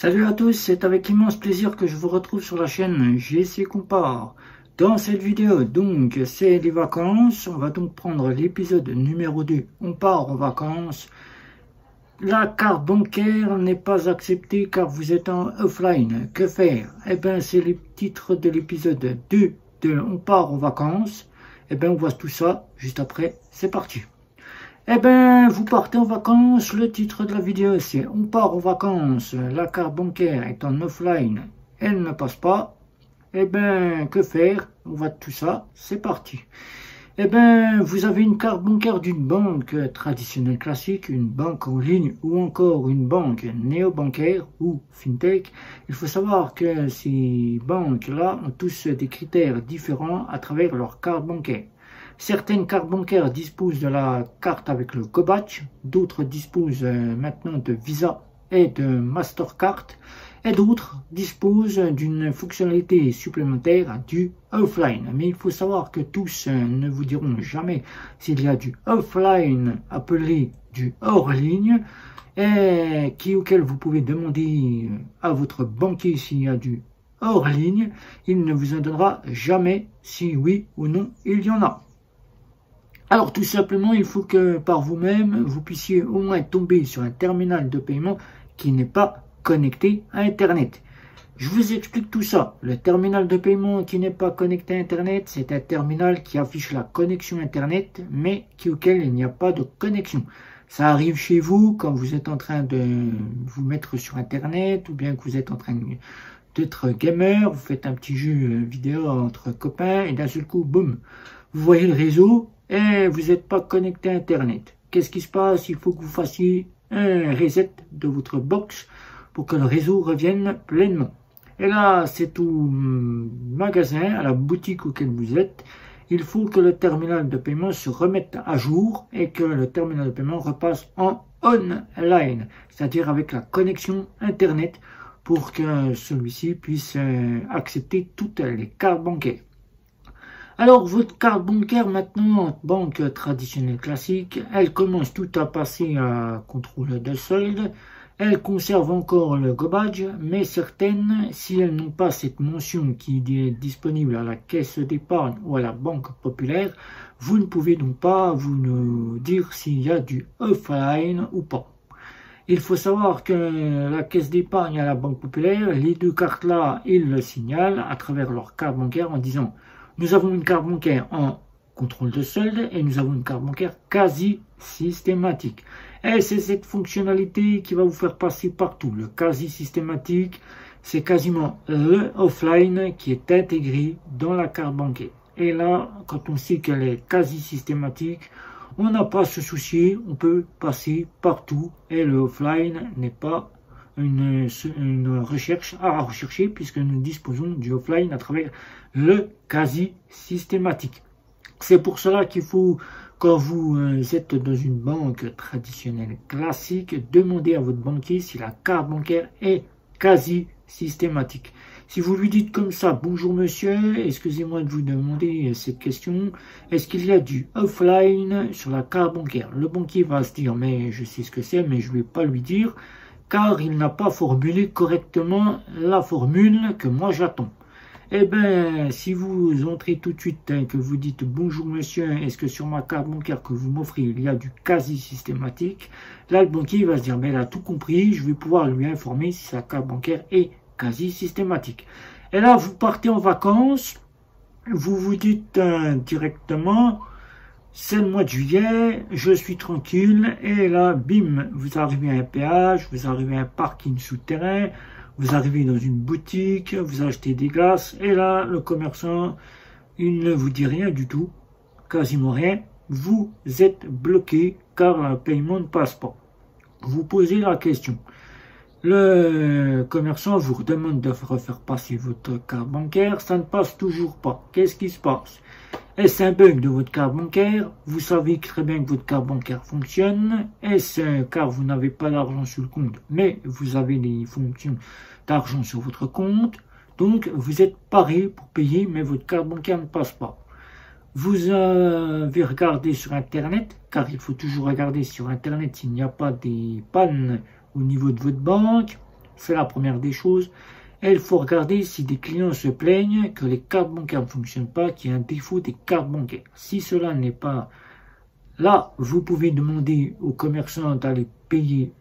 Salut à tous, c'est avec immense plaisir que je vous retrouve sur la chaîne JC Compare. Dans cette vidéo, donc, c'est les vacances. On va donc prendre l'épisode numéro 2. On part en vacances. La carte bancaire n'est pas acceptée car vous êtes en offline. Que faire? Eh bien, c'est le titre de l'épisode 2 de On part en vacances. Eh bien, on voit tout ça juste après. C'est parti. Eh ben, vous partez en vacances, le titre de la vidéo c'est « On part en vacances, la carte bancaire est en offline, elle ne passe pas ». Eh ben, que faire? On voit tout ça, c'est parti. Eh ben, vous avez une carte bancaire d'une banque traditionnelle classique, une banque en ligne ou encore une banque néo-bancaire ou fintech. Il faut savoir que ces banques-là ont tous des critères différents à travers leur carte bancaire. Certaines cartes bancaires disposent de la carte avec le Go-Badge, d'autres disposent maintenant de Visa et de Mastercard, et d'autres disposent d'une fonctionnalité supplémentaire du offline. Mais il faut savoir que tous ne vous diront jamais s'il y a du offline appelé du hors ligne, et auquel vous pouvez demander à votre banquier s'il y a du hors ligne. Il ne vous en donnera jamais si oui ou non il y en a. Alors tout simplement, il faut que par vous-même, vous puissiez au moins tomber sur un terminal de paiement qui n'est pas connecté à Internet. Je vous explique tout ça. Le terminal de paiement qui n'est pas connecté à Internet, c'est un terminal qui affiche la connexion Internet, mais auquel il n'y a pas de connexion. Ça arrive chez vous quand vous êtes en train de vous mettre sur Internet, ou bien que vous êtes en train d'être gamer, vous faites un petit jeu vidéo entre copains, et d'un seul coup, boum, vous voyez le réseau, et vous n'êtes pas connecté à Internet. Qu'est-ce qui se passe? Il faut que vous fassiez un reset de votre box pour que le réseau revienne pleinement. Et là, c'est au magasin, à la boutique auquel vous êtes, il faut que le terminal de paiement se remette à jour et que le terminal de paiement repasse en online, c'est-à-dire avec la connexion Internet pour que celui-ci puisse accepter toutes les cartes bancaires. Alors, votre carte bancaire, maintenant, banque traditionnelle classique, elle commence tout à passer à contrôle de solde. Elle conserve encore le Go-Badge, mais certaines, si elles n'ont pas cette mention qui est disponible à la caisse d'épargne ou à la banque populaire, vous ne pouvez donc pas nous dire s'il y a du offline ou pas. Il faut savoir que la caisse d'épargne et la banque populaire, les deux cartes-là, ils le signalent à travers leur carte bancaire en disant « Nous avons une carte bancaire en contrôle de solde et nous avons une carte bancaire quasi systématique. » Et c'est cette fonctionnalité qui va vous faire passer partout. Le quasi systématique, c'est quasiment le offline qui est intégré dans la carte bancaire. Et là, quand on sait qu'elle est quasi systématique, on n'a pas à se soucier, on peut passer partout et le offline n'est pas une recherche à rechercher puisque nous disposons du offline à travers le quasi systématique. C'est pour cela qu'il faut, quand vous êtes dans une banque traditionnelle classique, demander à votre banquier si la carte bancaire est quasi systématique. Si vous lui dites comme ça, bonjour monsieur, excusez-moi de vous demander cette question, est-ce qu'il y a du offline sur la carte bancaire? Le banquier va se dire, mais je sais ce que c'est, mais je ne vais pas lui dire, car il n'a pas formulé correctement la formule que moi j'attends. Eh bien, si vous entrez tout de suite, que vous dites bonjour monsieur, est-ce que sur ma carte bancaire que vous m'offrez, il y a du quasi systématique, là le banquier va se dire, mais il a tout compris, je vais pouvoir lui informer si sa carte bancaire est quasi systématique. Et là, vous partez en vacances, vous vous dites directement, c'est le mois de juillet, je suis tranquille, et là, bim, vous arrivez à un péage, vous arrivez à un parking souterrain, vous arrivez dans une boutique, vous achetez des glaces, et là, le commerçant, il ne vous dit rien du tout, quasiment rien, vous êtes bloqué car le paiement ne passe pas. Vous posez la question. Le commerçant vous demande de refaire passer votre carte bancaire, ça ne passe toujours pas. Qu'est-ce qui se passe? Est-ce un bug de votre carte bancaire? Vous savez très bien que votre carte bancaire fonctionne. Est-ce car vous n'avez pas d'argent sur le compte, mais vous avez des fonctions d'argent sur votre compte? Donc, vous êtes paré pour payer, mais votre carte bancaire ne passe pas. Vous avez regardé sur Internet, car il faut toujours regarder sur Internet s'il n'y a pas des pannes au niveau de votre banque. c'est la première des choses. Et il faut regarder si des clients se plaignent que les cartes bancaires ne fonctionnent pas, qu'il y a un défaut des cartes bancaires. Si cela n'est pas là, vous pouvez demander aux commerçants d'aller payer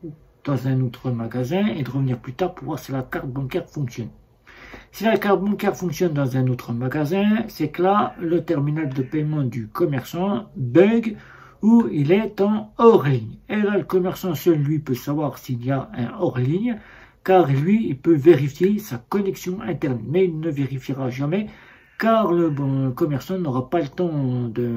dans un autre magasin et de revenir plus tard pour voir si la carte bancaire fonctionne. Si la carte bancaire fonctionne dans un autre magasin, c'est que là, le terminal de paiement du commerçant bug ou il est en hors-ligne. Et là, le commerçant seul, lui, peut savoir s'il y a un hors-ligne, car lui, il peut vérifier sa connexion Internet. Mais il ne vérifiera jamais, car le commerçant n'aura pas le temps de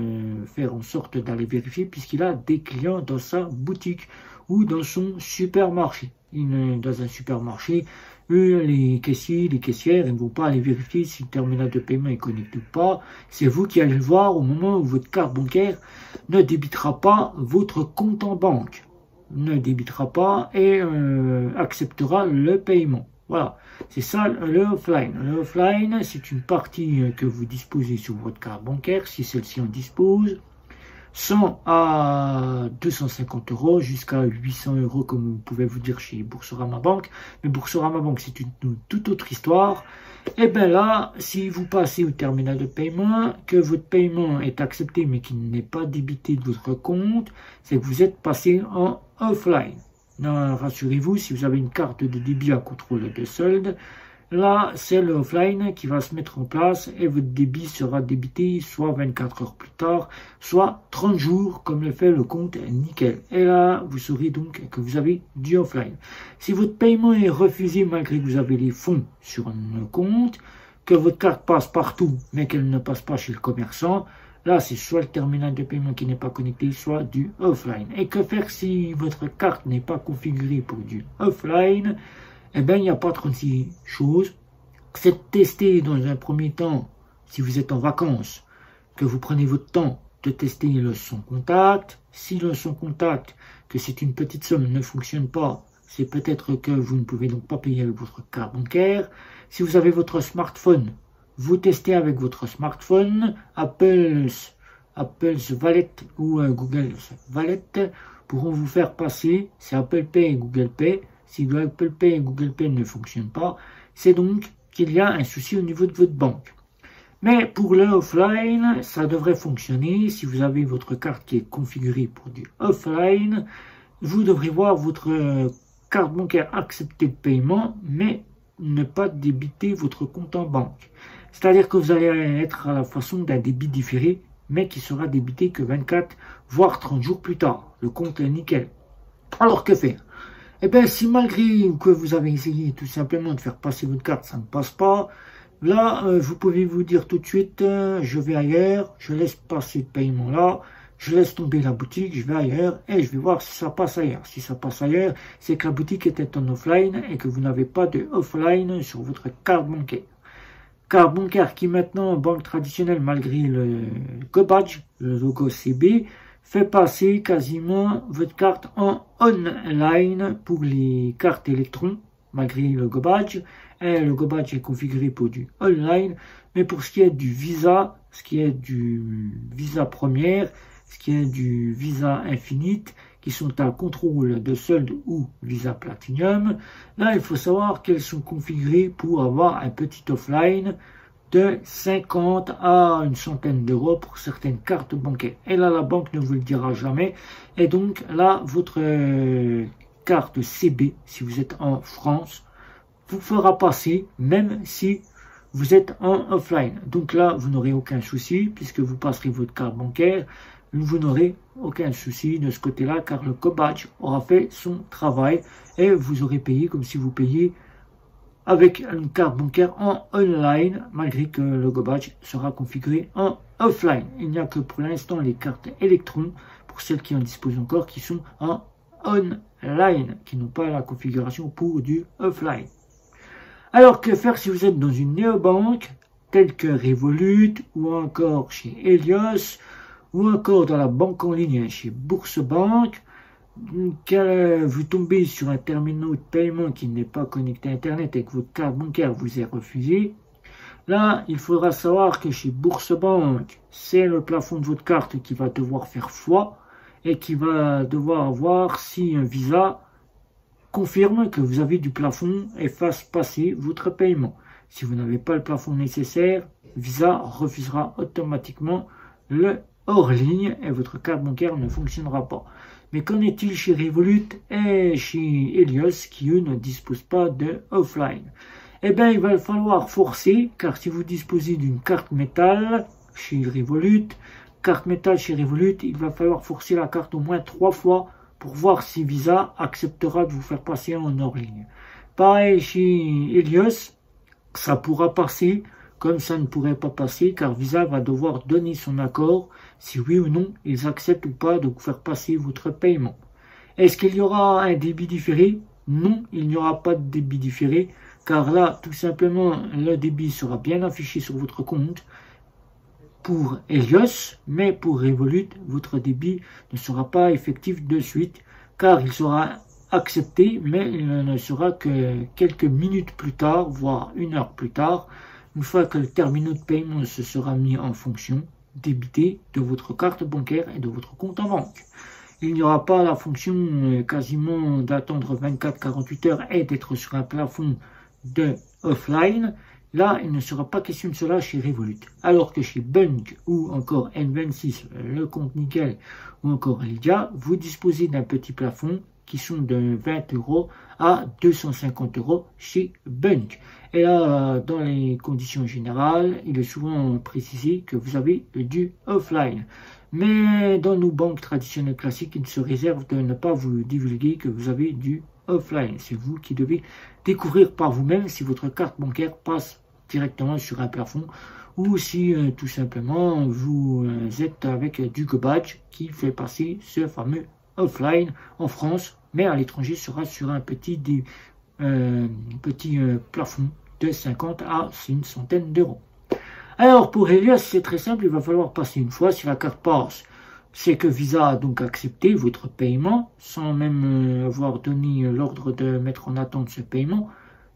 faire en sorte d'aller vérifier, puisqu'il a des clients dans sa boutique ou dans son supermarché. Dans un supermarché, les caissiers, les caissières, ils ne vont pas aller vérifier si le terminal de paiement est connecté ou pas. C'est vous qui allez le voir au moment où votre carte bancaire ne débitera pas votre compte en banque. Ne débitera pas et acceptera le paiement. Voilà, c'est ça le offline. Le offline, c'est une partie que vous disposez sur votre carte bancaire, si celle-ci en dispose. 100 à 250 euros jusqu'à 800 euros, comme vous pouvez vous dire chez Boursorama Bank. Mais Boursorama Bank, c'est une toute autre histoire. Et bien là, si vous passez au terminal de paiement, que votre paiement est accepté mais qu'il n'est pas débité de votre compte, c'est que vous êtes passé en offline. Rassurez-vous, si vous avez une carte de débit à contrôle de solde, là, c'est le offline qui va se mettre en place et votre débit sera débité soit 24 heures plus tard, soit 30 jours, comme le fait le compte Nickel. Et là, vous saurez donc que vous avez du offline. Si votre paiement est refusé malgré que vous avez les fonds sur un compte, que votre carte passe partout, mais qu'elle ne passe pas chez le commerçant, là, c'est soit le terminal de paiement qui n'est pas connecté, soit du offline. Et que faire si votre carte n'est pas configurée pour du offline? Eh bien, il n'y a pas 36 choses. C'est de tester dans un premier temps, si vous êtes en vacances, que vous prenez votre temps de tester le son contact. Si le son contact, que c'est une petite somme, ne fonctionne pas, c'est peut-être que vous ne pouvez donc pas payer avec votre carte bancaire. Si vous avez votre smartphone, vous testez avec votre smartphone, Apple's Wallet ou Google Wallet pourront vous faire passer, c'est Apple Pay et Google Pay. Si Apple Pay et Google Pay ne fonctionnent pas, c'est donc qu'il y a un souci au niveau de votre banque. Mais pour le offline, ça devrait fonctionner. Si vous avez votre carte qui est configurée pour du offline, vous devrez voir votre carte bancaire accepter le paiement, mais ne pas débiter votre compte en banque. C'est-à-dire que vous allez être à la façon d'un débit différé, mais qui sera débité que 24, voire 30 jours plus tard. Le compte est nickel. Alors que faire? Eh bien, si malgré que vous avez essayé tout simplement de faire passer votre carte, ça ne passe pas, là, vous pouvez vous dire tout de suite, je vais ailleurs, je laisse passer le paiement là, je laisse tomber la boutique, je vais ailleurs et je vais voir si ça passe ailleurs. Si ça passe ailleurs, c'est que la boutique était en offline et que vous n'avez pas de offline sur votre carte bancaire. Carte bancaire qui maintenant, banque traditionnelle, malgré le GoBadge, le logo CB, fait passer quasiment votre carte en online pour les cartes électrons, malgré le GoBadge. Et le GoBadge est configuré pour du online, mais pour ce qui est du Visa, ce qui est du Visa première, ce qui est du Visa Infinite, qui sont à contrôle de solde ou Visa Platinum, là il faut savoir qu'elles sont configurées pour avoir un petit offline de 50 à une centaine d'euros pour certaines cartes bancaires. Et là, la banque ne vous le dira jamais. Et donc, là, votre carte CB, si vous êtes en France, vous fera passer, même si vous êtes en offline. Donc là, vous n'aurez aucun souci, puisque vous passerez votre carte bancaire. Vous n'aurez aucun souci de ce côté-là, car le GoBadge aura fait son travail. Et vous aurez payé comme si vous payiez avec une carte bancaire en online, malgré que le GoBadge sera configuré en offline. Il n'y a que pour l'instant les cartes électrons, pour celles qui en disposent encore, qui sont en online, qui n'ont pas la configuration pour du offline. Alors que faire si vous êtes dans une néobanque, telle que Revolut, ou encore chez Helios, ou encore dans la banque en ligne chez Boursorama, que vous tombez sur un terminal de paiement qui n'est pas connecté à Internet et que votre carte bancaire vous est refusée, là, il faudra savoir que chez Boursorama, c'est le plafond de votre carte qui va devoir faire foi et qui va devoir voir si un Visa confirme que vous avez du plafond et fasse passer votre paiement. Si vous n'avez pas le plafond nécessaire, Visa refusera automatiquement le hors ligne et votre carte bancaire ne fonctionnera pas. Mais qu'en est-il chez Revolut et chez Helios qui eux ne disposent pas de offline? Eh bien, il va falloir forcer, car si vous disposez d'une carte métal chez Revolut, il va falloir forcer la carte au moins 3 fois pour voir si Visa acceptera de vous faire passer en hors ligne. Pareil chez Helios, ça pourra passer comme ça ne pourrait pas passer, car Visa va devoir donner son accord si oui ou non ils acceptent ou pas de vous faire passer votre paiement. Est-ce qu'il y aura un débit différé? Non, il n'y aura pas de débit différé, car là, tout simplement, le débit sera bien affiché sur votre compte pour Helios, mais pour Revolut, votre débit ne sera pas effectif de suite, car il sera accepté, mais il ne sera que quelques minutes plus tard, voire 1 heure plus tard, une fois que le terminal de paiement se sera mis en fonction, débité de votre carte bancaire et de votre compte en banque. Il n'y aura pas la fonction quasiment d'attendre 24-48 heures et d'être sur un plafond de offline. Là, il ne sera pas question de cela chez Revolut. Alors que chez Bunk ou encore N26, le compte nickel ou encore Lydia, vous disposez d'un petit plafond qui sont de 20 € à 250 € chez Bunk. Et là, dans les conditions générales, il est souvent précisé que vous avez du offline. Mais dans nos banques traditionnelles classiques, il se réserve de ne pas vous divulguer que vous avez du offline. C'est vous qui devez découvrir par vous-même si votre carte bancaire passe directement sur un plafond ou si tout simplement vous êtes avec du GoBadge qui fait passer ce fameux offline en France, mais à l'étranger sera sur un petit plafond de 50 à une centaine d'euros. Alors pour Helios, c'est très simple, il va falloir passer une fois. Si la carte passe, c'est que Visa a donc accepté votre paiement, sans même avoir donné l'ordre de mettre en attente ce paiement.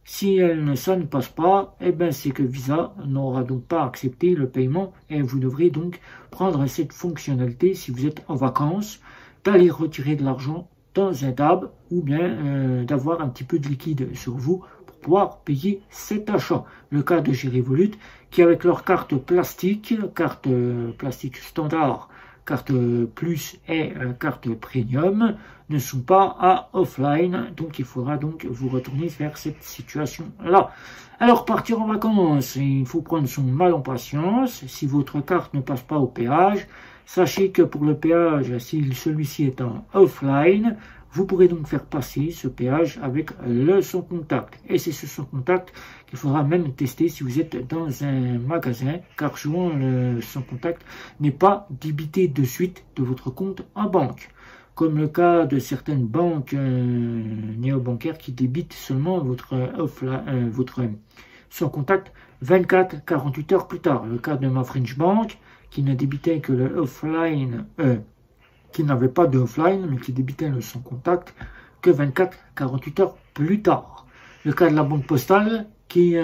Si ça ne passe pas, eh ben c'est que Visa n'aura donc pas accepté le paiement et vous devrez donc prendre cette fonctionnalité si vous êtes en vacances, d'aller retirer de l'argent dans un DAB ou bien d'avoir un petit peu de liquide sur vous pour pouvoir payer cet achat. Le cas de chez Revolut qui avec leur carte plastique standard, carte plus et carte premium ne sont pas à offline, donc il faudra donc vous retourner vers cette situation là. Alors partir en vacances, il faut prendre son mal en patience. Si votre carte ne passe pas au péage, sachez que pour le péage, si celui-ci est en offline, vous pourrez donc faire passer ce péage avec le sans contact. Et c'est ce sans contact qu'il faudra même tester si vous êtes dans un magasin, car souvent le sans contact n'est pas débité de suite de votre compte en banque. Comme le cas de certaines banques néobancaires qui débitent seulement votre sans contact 24-48 heures plus tard. Le cas de ma French Bank qui ne débitait que le offline, qui n'avait pas de offline, mais qui débitait le sans contact que 24-48 heures plus tard. Le cas de la banque postale qui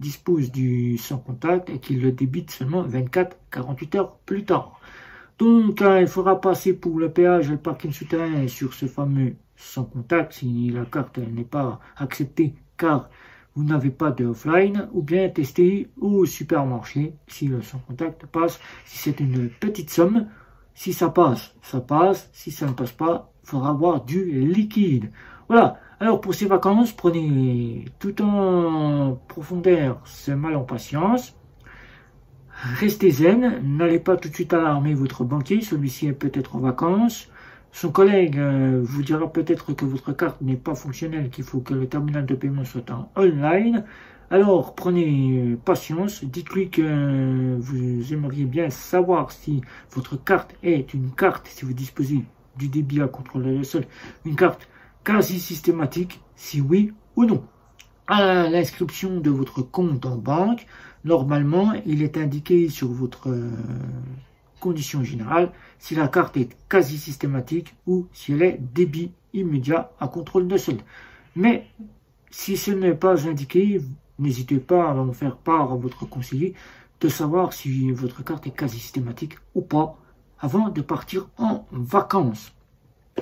dispose du sans contact et qui le débite seulement 24-48 heures plus tard. Donc il faudra passer pour le péage et le parking souterrain sur ce fameux sans contact si la carte n'est pas acceptée car vous n'avez pas de offline, ou bien tester au supermarché si le sans contact passe, si c'est une petite somme. Si ça passe, ça passe. Si ça ne passe pas, il faudra avoir du liquide. Voilà. Alors pour ces vacances, prenez tout en profondeur ce mal en patience. Restez zen. N'allez pas tout de suite alarmer votre banquier. Celui-ci est peut-être en vacances. Son collègue vous dira peut-être que votre carte n'est pas fonctionnelle, qu'il faut que le terminal de paiement soit en online. Alors, prenez patience, dites-lui que vous aimeriez bien savoir si votre carte est une carte, si vous disposez du débit à contrôler le sol, une carte quasi systématique, si oui ou non. À l'inscription de votre compte en banque, normalement, il est indiqué sur votre condition générale si la carte est quasi systématique ou si elle est débit immédiat à contrôle de solde. Mais si ce n'est pas indiqué, n'hésitez pas à en faire part à votre conseiller de savoir si votre carte est quasi systématique ou pas avant de partir en vacances.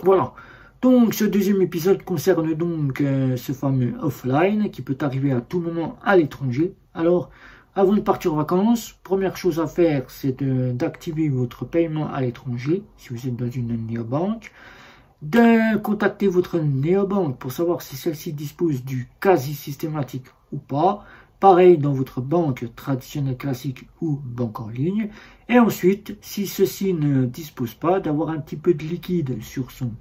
Voilà. Donc, ce deuxième épisode concerne donc ce fameux offline qui peut arriver à tout moment à l'étranger. Alors, avant de partir en vacances, première chose à faire, c'est d'activer votre paiement à l'étranger, si vous êtes dans une néobanque, de contacter votre néobanque pour savoir si celle-ci dispose du quasi systématique ou pas. Pareil dans votre banque traditionnelle classique ou banque en ligne. Et ensuite, si ceci ne dispose pas, d'avoir un petit peu de liquide sur son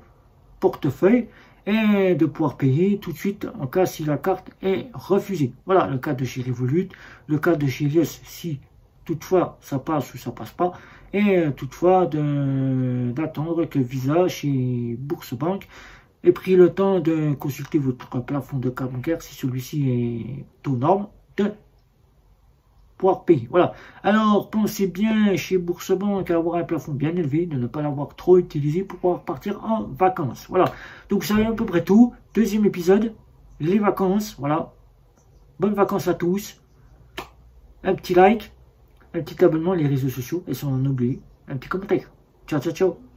portefeuille et de pouvoir payer tout de suite en cas si la carte est refusée. Voilà le cas de chez Revolut, le cas de chez Yes si toutefois ça passe ou ça passe pas, et toutefois d'attendre que Visa chez Bourse-Banque ait pris le temps de consulter votre plafond de carte bancaire si celui-ci est aux normes de pouvoir payer. Voilà. Alors, pensez bien chez Bourse-Banque à avoir un plafond bien élevé, de ne pas l'avoir trop utilisé pour pouvoir partir en vacances. Voilà. Donc, ça est à peu près tout. Deuxième épisode, les vacances. Voilà. Bonnes vacances à tous. Un petit like, un petit abonnement, les réseaux sociaux, et sans en oublier, un petit commentaire. Ciao, ciao, ciao.